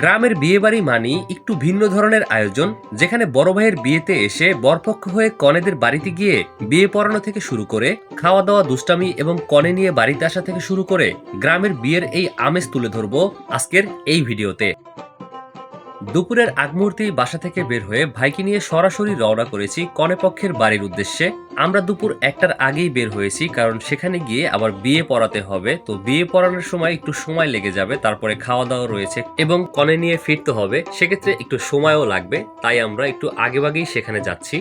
গ্রামের বিয়েবাড়ি মানেই একটু ভিন্ন ধরনের আয়োজন, যেখানে বড় ভাইয়ের বিয়েতে এসে বরপক্ষ হয়ে কনেদের বাড়িতে গিয়ে বিয়ে পড়ানো থেকে শুরু করে খাওয়া দাওয়া, দুষ্টামি এবং কনে নিয়ে বাড়িতে আসা থেকে শুরু করে গ্রামের বিয়ের এই আমেজ তুলে ধরবো আজকের এই ভিডিওতে। দুপুরের আগ মুহূর্তেই বাসা থেকে বের হয়ে ভাইকে নিয়ে সরাসরি রওনা করেছি কনেপক্ষের বাড়ির উদ্দেশ্যে। আমরা দুপুর 1টার আগেই বের হয়েছি, কারণ সেখানে গিয়ে আবার বিয়ে পড়াতে হবে। তো বিয়ে পড়ানোর সময় একটু সময় লেগে যাবে, তারপরে খাওয়া দাওয়া রয়েছে এবং কনে নিয়ে ফিরতে হবে, সেক্ষেত্রে একটু সময়ও লাগবে। তাই আমরা একটু আগেভাগেই সেখানে যাচ্ছি।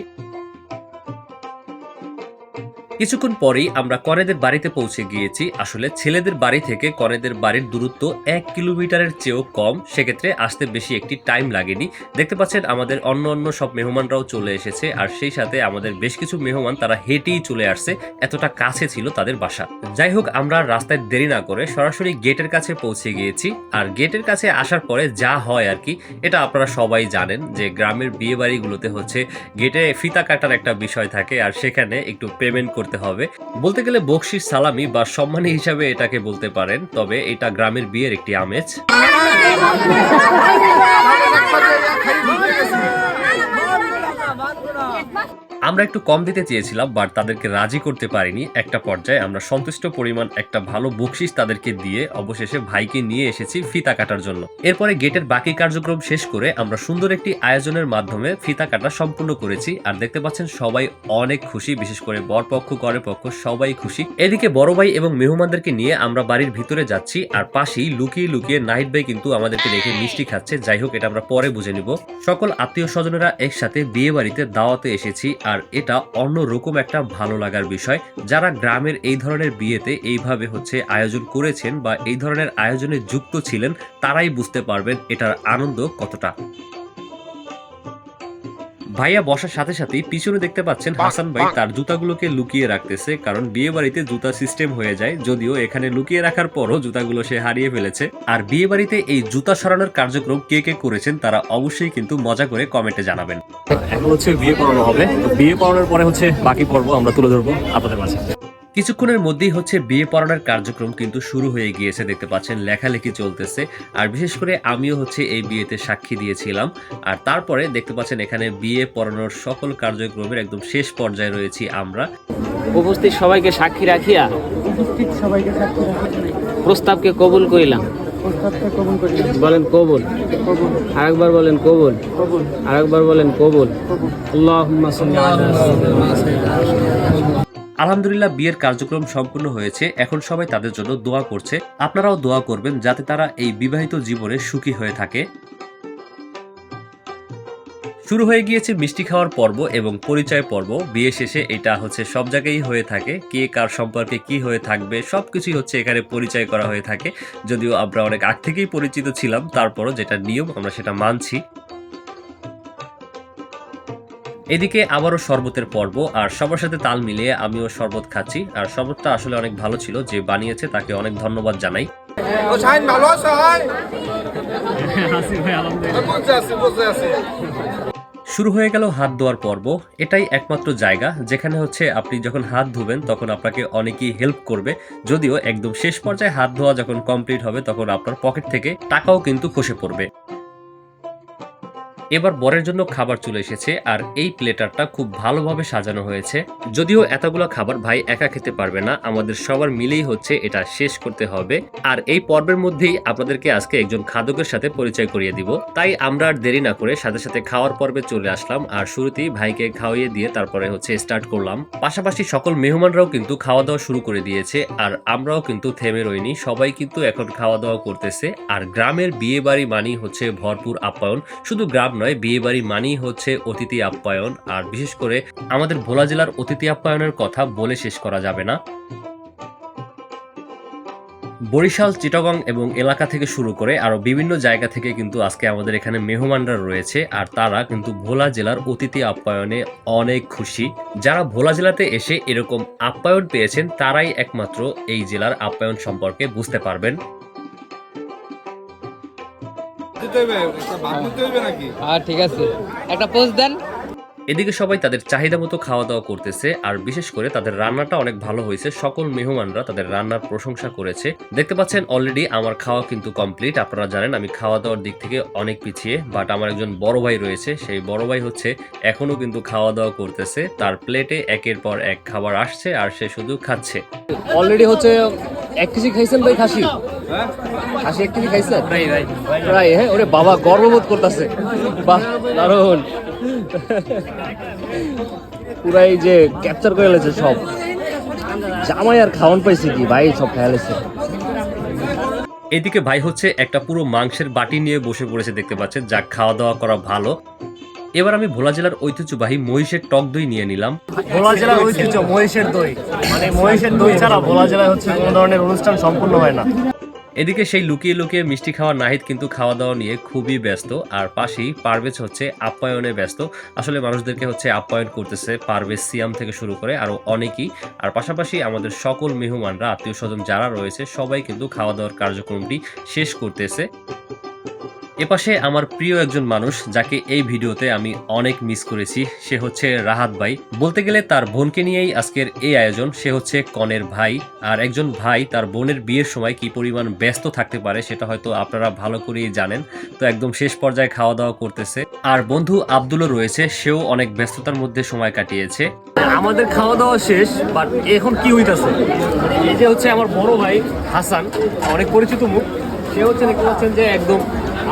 কিছুক্ষণ পরেই আমরা কনেদের বাড়িতে পৌঁছে গিয়েছি। আসলে ছেলেদের বাড়ি থেকে কনেদের বাড়ির দূরত্ব 1 কিলোমিটারের চেয়েও কম, সেক্ষেত্রে আসতে বেশি একটি টাইম লাগেনি। দেখতে পাচ্ছেন আমাদের অন্য সব মেহমানরাও চলে এসেছে, আর সেই সাথে আমাদের বেশ কিছু মেহমান তারা হেঁটেই চলে আসছে, এতটা কাছে ছিল তাদের বাসা। যাই হোক, আমরা রাস্তায় দেরি না করে সরাসরি গেটের কাছে পৌঁছে গিয়েছি। আর গেটের কাছে আসার পরে যা হয় আর কি, এটা আপনারা সবাই জানেন যে গ্রামের বিয়ে বাড়িগুলোতে হচ্ছে গেটে ফিতা কাটার একটা বিষয় থাকে, আর সেখানে একটু পেমেন্ট করতে হবে। বলতে গেলে বকশিশ, সালামি বা সম্মানী হিসাবে এটাকে বলতে পারেন। তবে এটা গ্রামের বিয়ের একটি আমেজ। আমরা একটু কম দিতে চেয়েছিলাম, বাট তাদেরকে রাজি করতে পারিনি। একটা পর্যায়ে আমরা সন্তুষ্ট পরিমাণ একটা ভালো বকশিশ তাদেরকে দিয়ে অবশেষে ভাইকে নিয়ে এসেছি ফিতা কাটার জন্য। এরপরে গেটের বাকি কার্যক্রম শেষ করে আমরা সুন্দর একটি আয়োজনের মাধ্যমে ফিতা কাটা সম্পূর্ণ করেছি। আর দেখতে পাচ্ছেন সবাই অনেক খুশি, বিশেষ করে বরপক্ষ কনেপক্ষ সবাই খুশি। এদিকে বড় ভাই এবং মেহমানদেরকে নিয়ে আমরা বাড়ির ভিতরে যাচ্ছি, আর পাশেই লুকিয়ে লুকিয়ে নাহিদ ভাই কিন্তু আমাদেরকে দেখে মিষ্টি খাচ্ছে। যাই হোক, এটা আমরা পরে বুঝে নিব। সকল আত্মীয় স্বজনেরা একসাথে বিয়ে বাড়িতে দাওয়াতে এসেছি, আর এটা অন্যরকম একটা ভালো লাগার বিষয়। যারা গ্রামের এই ধরনের বিয়েতে এইভাবে হচ্ছে আয়োজন করেছেন বা এই ধরনের আয়োজনে যুক্ত ছিলেন, তারাই বুঝতে পারবেন এটার আনন্দ কতটা। ভাইয়া বসার সাথে সাথেই পিছনে দেখতে পাচ্ছেন হাসান ভাই তার জুতাগুলোকে লুকিয়ে রাখতেছে, কারণ বিয়ে বাড়িতে জুতা সিস্টেম হয়ে যায়। যদিও এখানে লুকিয়ে রাখার পরও জুতাগুলো সে হারিয়ে ফেলেছে। আর বিয়ে বাড়িতে এই জুতা সরানোর কার্যক্রম কে কে করেছেন তারা অবশ্যই কিন্তু মজা করে কমেন্টে জানাবেন। এখন হচ্ছে বিয়ে পড়ানো হবে, বিয়ে পড়ানোর পরে হচ্ছে বাকি পর্ব আমরা তুলে ধরবো আপনাদের মাঝে। কিছুক্ষণের মধ্যেই হচ্ছে বিয়ে পড়ানোর কার্যক্রম কিন্তু শুরু হয়ে গিয়েছে। দেখতে পাচ্ছেন লেখালেখি চলতেছে, আর বিশেষ করে আমিও হচ্ছে এই বিয়েতে সাক্ষী দিয়েছিলাম। আর তারপরে দেখতে পাচ্ছেন এখানে বিয়ে পড়ানোর সকল কার্যক্রমের একদম শেষ পর্যায়ে রয়েছি আমরা। উপস্থিত সবাইকে সাক্ষী রাখিয়া প্রস্তাবকে কবুল করিলাম। বলেন কবুল। আরেকবার বলেন কবুল। আরেকবার বলেন কবুল। আল্লাহুম্মা সাল্লি আলা আলহামদুলিল্লাহ, বিয়ের কার্যক্রম সম্পূর্ণ হয়েছে। এখন সবাই তাদের জন্য দোয়া করছে। আপনারাও দোয়া করবেন যাতে তারা এই বিবাহিত জীবনে সুখী হয়ে থাকে। শুরু হয়ে গিয়েছে মিষ্টি খাওয়ার পর্ব এবং পরিচয় পর্ব। বিয়ে শেষে এটা হচ্ছে সব জায়গায় হয়ে থাকে, কে কার সম্পর্কে কি হয়ে থাকবে সবকিছুই হচ্ছে এখানে পরিচয় করা হয়ে থাকে। যদিও আমরা অনেক আগ থেকেই পরিচিত ছিলাম, তারপরও যেটা নিয়ম আমরা সেটা মানছি। এদিকে আবারও শরবতের পর্ব, আর সবার সাথে তাল মিলিয়ে আমিও শরবত খাচ্ছি। আর শরবতটা আসলে অনেক ভালো ছিল, যে বানিয়েছে তাকে অনেক ধন্যবাদ জানাই। শুরু হয়ে গেল হাত ধোয়ার পর্ব। এটাই একমাত্র জায়গা যেখানে হচ্ছে আপনি যখন হাত ধুবেন তখন আপনাকে অনেকেই হেল্প করবে। যদিও একদম শেষ পর্যায়ে হাত ধোয়া যখন কমপ্লিট হবে তখন আপনার পকেট থেকে টাকাও কিন্তু খসে পড়বে। এবার বরের জন্য খাবার চলে এসেছে, আর এই প্লেটারটা খুব ভালোভাবে সাজানো হয়েছে। যদিও এতগুলো খাবার ভাই একা খেতে পারবে না, আমাদের সবার মিলেই হচ্ছে এটা শেষ করতে হবে। আর এই পর্বের মধ্যেই আপনাদেরকে আজকে একজন খাদকের সাথে পরিচয় করিয়ে দিব। তাই আমরা আর দেরি না করে সাথে সাথে খাওয়ার পর্বে চলে আসলাম, আর শুরুতেই ভাইকে খাওয়িয়ে দিয়ে তারপরে হচ্ছে স্টার্ট করলাম। পাশাপাশি সকল মেহমানরাও কিন্তু খাওয়া দাওয়া শুরু করে দিয়েছে, আর আমরাও কিন্তু থেমে রইনি, সবাই কিন্তু এখন খাওয়া দাওয়া করতেছে। আর গ্রামের বিয়ে বাড়ি মানেই হচ্ছে ভরপুর আপ্যায়ন। শুধু গ্রাম নয়, বিয়ে বাড়ি মানেই হচ্ছে অতিথি আপ্যায়ন। আর বিশেষ করে আমাদের ভোলা জেলার অতিথি আপ্যায়নের কথা বলে শেষ করা যাবে না। বরিশাল, চিটাগং এবং এলাকা থেকে শুরু করে আরো বিভিন্ন জায়গা থেকে কিন্তু আজকে আমাদের এখানে মেহমানরা রয়েছে, আর তারা কিন্তু ভোলা জেলার অতিথি আপ্যায়নে অনেক খুশি। যারা ভোলা জেলাতে এসে এরকম আপ্যায়ন পেয়েছেন তারাই একমাত্র এই জেলার আপ্যায়ন সম্পর্কে বুঝতে পারবেন। ঠিক আছে, একটা পোস্ট দেন। এদিকে সবাই তাদের চাহিদা মতো খাওয়া দাওয়া করতেছে, আর বিশেষ করে তাদের রান্নাটা অনেক ভালো হয়েছে। সকল মেহমানরা তাদের রান্নার প্রশংসা করেছে। দেখতে পাচ্ছেন অলরেডি আমার খাওয়া কিন্তু কমপ্লিট। আপনারা জানেন আমি খাওয়া দাওয়ার দিক থেকে অনেক পিছিয়ে, বাট আমার একজন বড় ভাই রয়েছে, সেই বড় ভাই হচ্ছে এখনো কিন্তু খাওয়া দাওয়া করতেছে। তার প্লেটে একের পর এক খাবার আসছে আর সে শুধু খাচ্ছে। অলরেডি হচ্ছে 1 কেজি খাইছেন ভাই খাসি? খাসি 1 কেজি খাইছেন? প্রায় হ্যাঁ। ওরে বাবা, গর্ববোধ করতেছে। বাহ, দারুণ। পুরাই যে ক্যাপচার করে লেছে সব। জামাই আর খাওয়ান পাইছে কি ভাই, সব খেয়াল লেছে। এদিকে ভাই হচ্ছে একটা পুরো মাংসের বাটি নিয়ে বসে পড়েছে, দেখতে পাচ্ছেন, যা খাওয়া দাওয়া করা ভালো। এবার আমি ভোলা জেলার ঐতিহ্যবাহী মহিষের টক দই নিয়ে নিলাম। ভোলা জেলার ঐতিহ্য মহিষের দই, মানে মহিষের দই ছাড়া ভোলা জেলায় হচ্ছে কোনো ধরনের অনুষ্ঠান সম্পূর্ণ হয় না। এদিকে সেই লুকিয়ে লুকিয়ে মিষ্টি খাওয়া নাহিদ কিন্তু খাওয়া দাওয়া নিয়ে খুবই ব্যস্ত, আর পাশেই পারভেজ হচ্ছে আপ্যায়নে ব্যস্ত। আসলে মানুষদেরকে হচ্ছে আপ্যায়ন করতেছে পারভেজ, সিয়াম থেকে শুরু করে আরো অনেকেই। আর পাশাপাশি আমাদের সকল মেহমানরা, আত্মীয় স্বজন যারা রয়েছে, সবাই কিন্তু খাওয়া দাওয়ার কার্যক্রমটি শেষ করতেছে। এপাশে আমার প্রিয় একজন মানুষ, যাকে এই ভিডিওতে আমি অনেক মিস করেছি, সে হচ্ছে রাহাত ভাই। বলতে গেলে তার বোনকে নিয়েই আজকের এই আয়োজন। সে হচ্ছে কনের ভাই, আর একজন ভাই তার বোনের বিয়ের সময় কি পরিমাণ ব্যস্ত থাকতে পারে সেটা হয়তো আপনারা ভালো করেই জানেন। তো একদম শেষ পর্যায়ে খাওয়া দাওয়া করতেছে। আর বন্ধু আব্দুলও রয়েছে, সেও অনেক ব্যস্ততার মধ্যে সময় কাটিয়েছে। আমাদের খাওয়া দাওয়া শেষ, বাট এখন কি হইতাছে, এই যে হচ্ছে আমার বড় ভাই হাসান, অনেক পরিচিত মুখ। সে হচ্ছে দেখতে পাচ্ছেন যে একদম,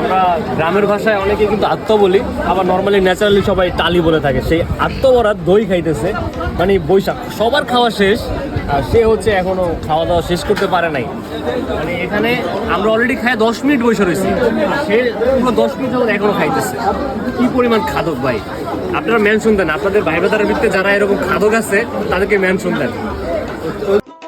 আমরা গ্রামের ভাষায় অনেকে কিন্তু আত্ম বলি, আবার নর্মালি ন্যাচারালি সবাই টালি বলে থাকে। সেই আত্মবরাত দই খাইতেছে, মানে বৈশাখ। সবার খাওয়া শেষ, আর সে হচ্ছে এখনো খাওয়া দাওয়া শেষ করতে পারে নাই। মানে এখানে আমরা অলরেডি খাই 10 মিনিট বসে রয়েছি, সে পুরো 10 মিনিট যখন এখনো খাইতেছে। কি পরিমাণ খাদক ভাই! আপনারা মেনশন দেন, আপনাদের ভাই ব্রাদারের ভিতরে যারা এরকম খাদক আছে তাদেরকে মেনশন দেন।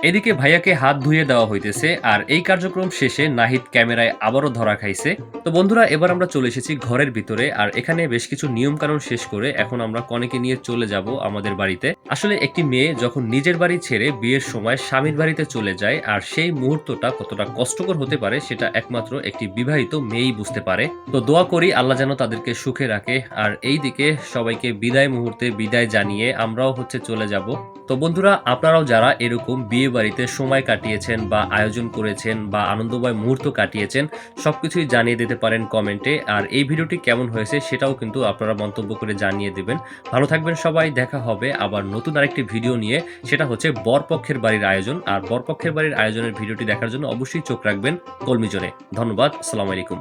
এদিকে ভাইয়াকে হাত ধুয়ে দেওয়া হইতেছে, আর এই কার্যক্রম শেষে নাহিদ ক্যামেরায় আবারও ধরা খাইছে। তো বন্ধুরা, এবার আমরা চলে এসেছি ঘরের ভিতরে, আর এখানে বেশ কিছু নিয়ম কানুন শেষ করে এখন আমরা কনেকে নিয়ে চলে যাব আমাদের বাড়িতে। আসলে একটি মেয়ে যখন নিজের বাড়ি ছেড়ে বিয়ের সময় স্বামীর বাড়িতে চলে যায়, আর সেই মুহূর্তটা কতটা কষ্টকর হতে পারে সেটা একমাত্র একটি বিবাহিত মেয়েই বুঝতে পারে। তো দোয়া করি আল্লাহ যেন তাদেরকে সুখে রাখে। আর এই দিকে সবাইকে বিদায় মুহূর্তে বিদায় জানিয়ে আমরাও হচ্ছে চলে যাব। তো বন্ধুরা, আপনারাও যারা এরকম বিয়ে বাড়িতে সময় কাটিয়েছেন বা আয়োজন করেছেন বা আনন্দময় মুহূর্ত কাটিয়েছেন, সবকিছুই জানিয়ে দিতে পারেন কমেন্টে। আর এই ভিডিওটি কেমন হয়েছে সেটাও কিন্তু আপনারা মন্তব্য করে জানিয়ে দেবেন। ভালো থাকবেন সবাই, দেখা হবে আবার নতুন আরেকটি ভিডিও নিয়ে। সেটা হচ্ছে বরপক্ষের বাড়ির আয়োজন। আর বরপক্ষের বাড়ির আয়োজনের ভিডিওটি দেখার জন্য অবশ্যই চোখ রাখবেন কলমি জোনে। ধন্যবাদ, আসসালামু আলাইকুম।